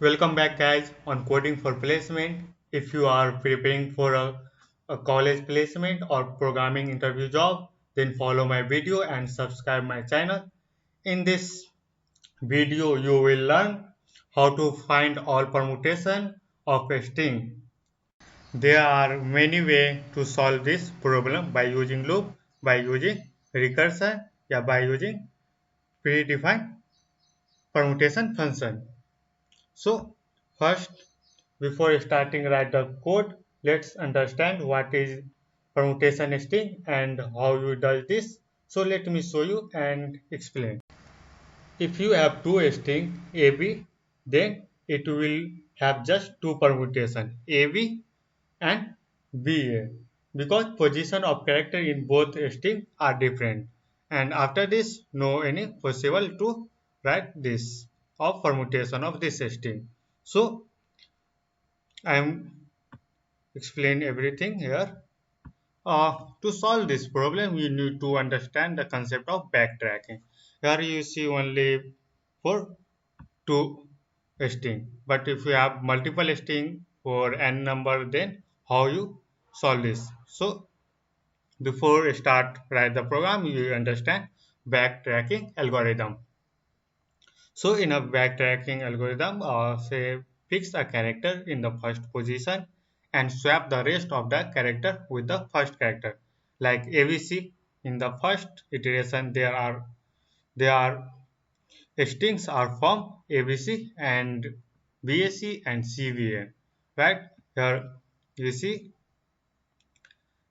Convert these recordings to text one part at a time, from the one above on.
Welcome back, guys, on Coding for Placement. If you are preparing for a college placement or programming interview job, then follow my video and subscribe my channel. In this video, you will learn how to find all permutation of a string. There are many ways to solve this problem by using loop, by using recursion, or by using predefined permutation function. So first, before starting write the code, let's understand what is permutation string and how you do this. So let me show you and explain. If you have two string AB, then it will have just two permutation AB and BA because position of character in both string are different. And after this, no any possible to write this of permutation of this string. So I am explain everything here. To solve this problem, you need to understand the concept of backtracking. Here you see only for two string, but if you have multiple string for n number, then how you solve this? So before start write the program, you understand backtracking algorithm. So in a backtracking algorithm, say fix a character in the first position and swap the rest of the character with the first character. Like ABC, in the first iteration, there are strings are from ABC and BAC and CBA, right? Here you see,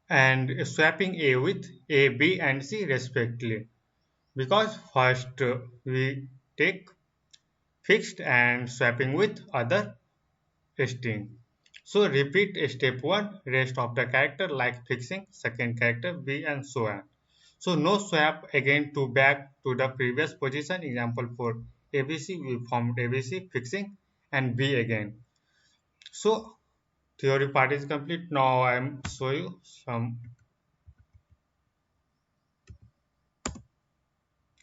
and swapping A with A, B, and C respectively. Because first we take fixed and swapping with other string. So repeat step 1, rest of the character like fixing second character B and so on. So no swap again to back to the previous position. Example for ABC, we formed ABC fixing and B again. So theory part is complete. Now I am show you some.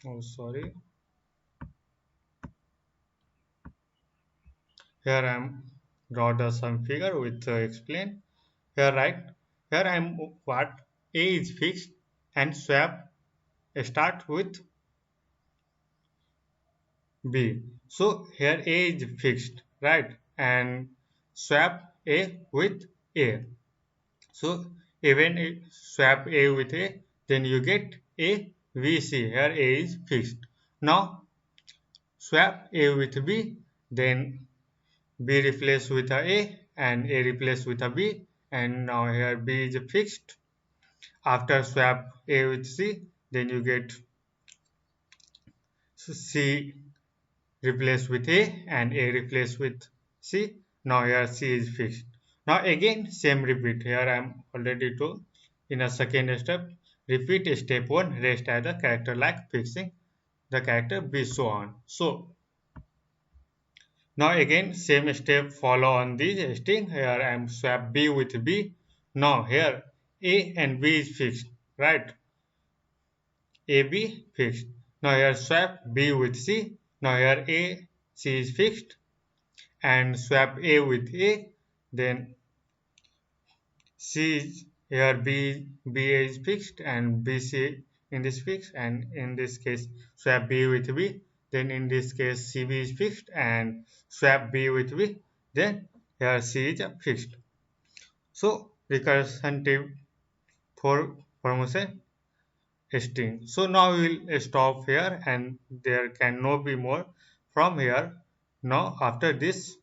Oh sorry. Here I am draw the some figure with explain. Here right. Here I am what A is fixed and swap start with B. So here A is fixed, right? And swap A with A. So even if swap A with A, then you get A V C. Here A is fixed. Now swap A with B, then B replaced with A and A replaced with a B, and now here B is fixed. After swap A with C, then you get C replaced with A and A replaced with C. Now here C is fixed. Now again same repeat. Here I am already told in a second step. Repeat step 1 rest as the character like fixing the character B so on. So now again same step follow on this string. Here I am swap B with B. Now here A and B is fixed, right? AB fixed. Now here swap B with C. Now here A C is fixed and swap A with A, then C is here B A is fixed and BC in this fixed, and in this case swap B with B, then in this case CB is fixed and swap B with B, then here C is fixed. So recursive for promotion string. So now we will stop here and there can no be more from here. Now after this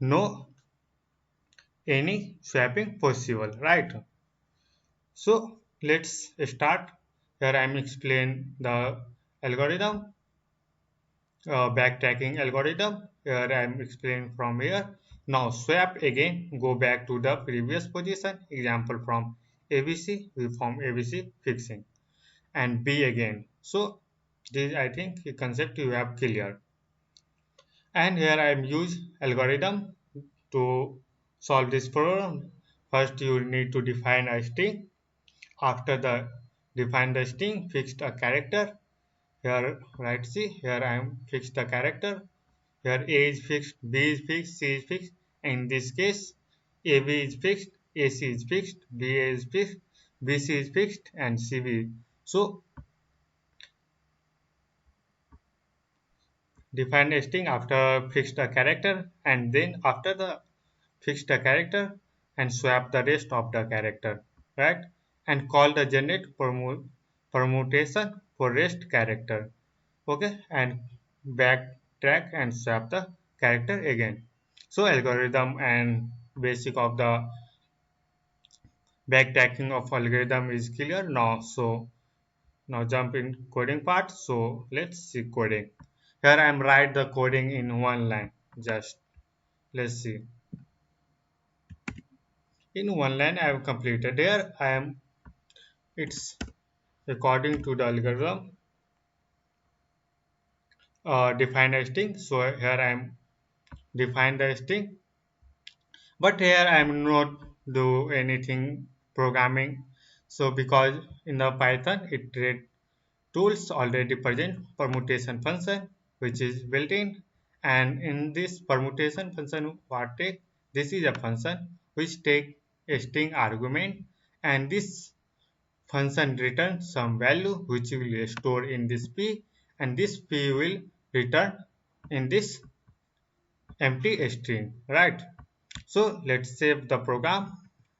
no any swapping possible, right? So let's start. Here I am explain the algorithm, backtracking algorithm. Here I am explaining from here. Now swap again, go back to the previous position. Example from ABC, we form ABC fixing and B again. So this I think the concept you have clear. And here I am use algorithm to solve this problem. First you need to define a string. After the define the string, fixed a character. Here right see here I am fixed the character. Here A is fixed, B is fixed, C is fixed. In this case, AB is fixed, AC is fixed, BA is fixed, BC is fixed, and CB. So define a string after fixed a character, and then after the fixed a character and swap the rest of the character, right? And call the generate permutation for rest character, okay? And backtrack and swap the character again. So algorithm and basic of the backtracking of algorithm is clear now. So now jump in coding part. So let's see coding. Here I am write the coding in one line. Just let's see. In one line I have completed. Here I am. It's according to the algorithm define a string. So here I am define the string. But here I am not do anything programming. So because in the Python it tools already present permutation function which is built in, and in this permutation function what take, this is a function which take a string argument, and this function returns some value which will store in this p, and this p will return in this empty string, right? So let's save the program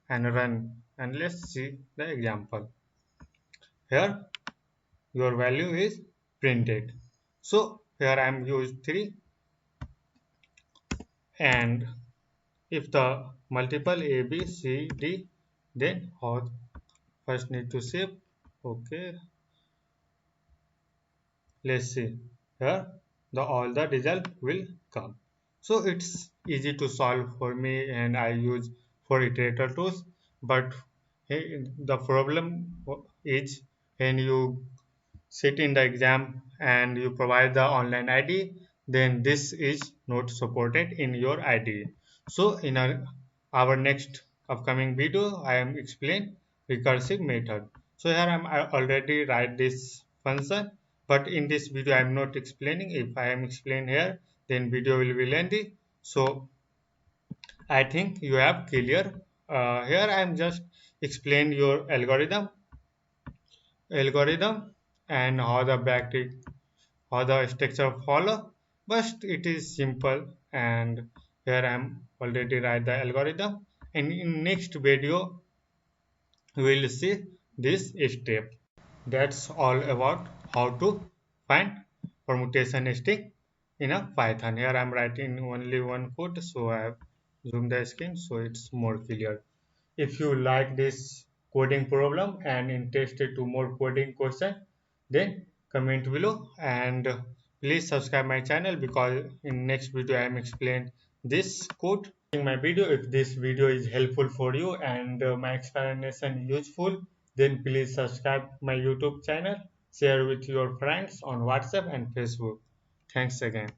and run, and let's see the example. Here your value is printed. So here I am used 3, and if the multiple a b c d, then how first need to save. Okay, let's see. Here the all the result will come. So it's easy to solve for me, and I use for iterator tools. But the problem is when you sit in the exam and you provide the online ID, then this is not supported in your IDE. So in our next upcoming video, I am explain recursive method. So here I already write this function, but in this video I am not explaining. If I am explain here, then video will be lengthy. So I think you have clear. Here I am just explain your algorithm and how the backtick how the structure follow, but it is simple. And here I am already write the algorithm, and in next video we will see this step. That's all about how to find permutation string in a Python. Here I am writing only one code, so I have zoomed the screen so it's more clear. If you like this coding problem and interested to more coding question, then comment below, and please subscribe my channel because in next video I am explain this code. In my video, if this video is helpful for you and my explanation useful, then please subscribe my YouTube channel, share with your friends on WhatsApp and Facebook. Thanks again.